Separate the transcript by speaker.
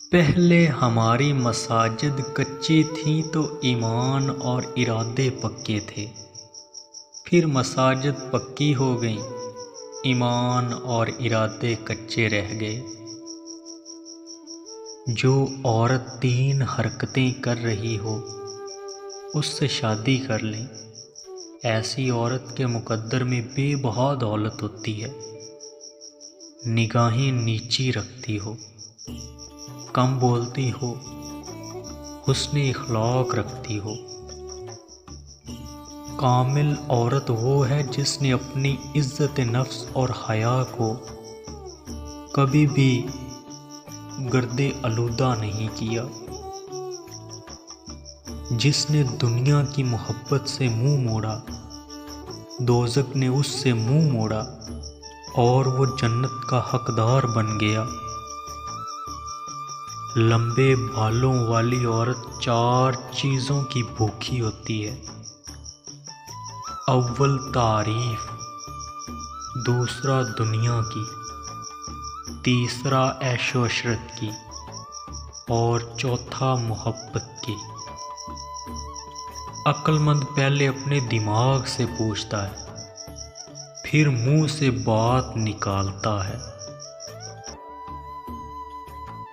Speaker 1: पहले हमारी मसाजिद कच्ची थीं तो ईमान और इरादे पक्के थे। फिर मसाजिद पक्की हो गईं, ईमान और इरादे कच्चे रह गए। जो औरत 3 हरकतें कर रही हो उससे शादी कर लें। ऐसी औरत के मुकद्दर में बेबहा दौलत होती है। निगाहें नीची रखती हो, कम बोलती हो, हुस्न इखलाक रखती हो। कामिल औरत वो है जिसने अपनी इज्जत नफ्स और हया को कभी भी गर्दे आलूदा नहीं किया। जिसने दुनिया की मोहब्बत से मुंह मोड़ा, दोज़ख ने उससे मुंह मोड़ा और वो जन्नत का हकदार बन गया। लंबे बालों वाली औरत 4 चीज़ों की भूखी होती है। अव्वल तारीफ, दूसरा दुनिया की, तीसरा ऐशो इशरत की और चौथा मोहब्बत की। अक्लमंद पहले अपने दिमाग से पूछता है, फिर मुंह से बात निकालता है।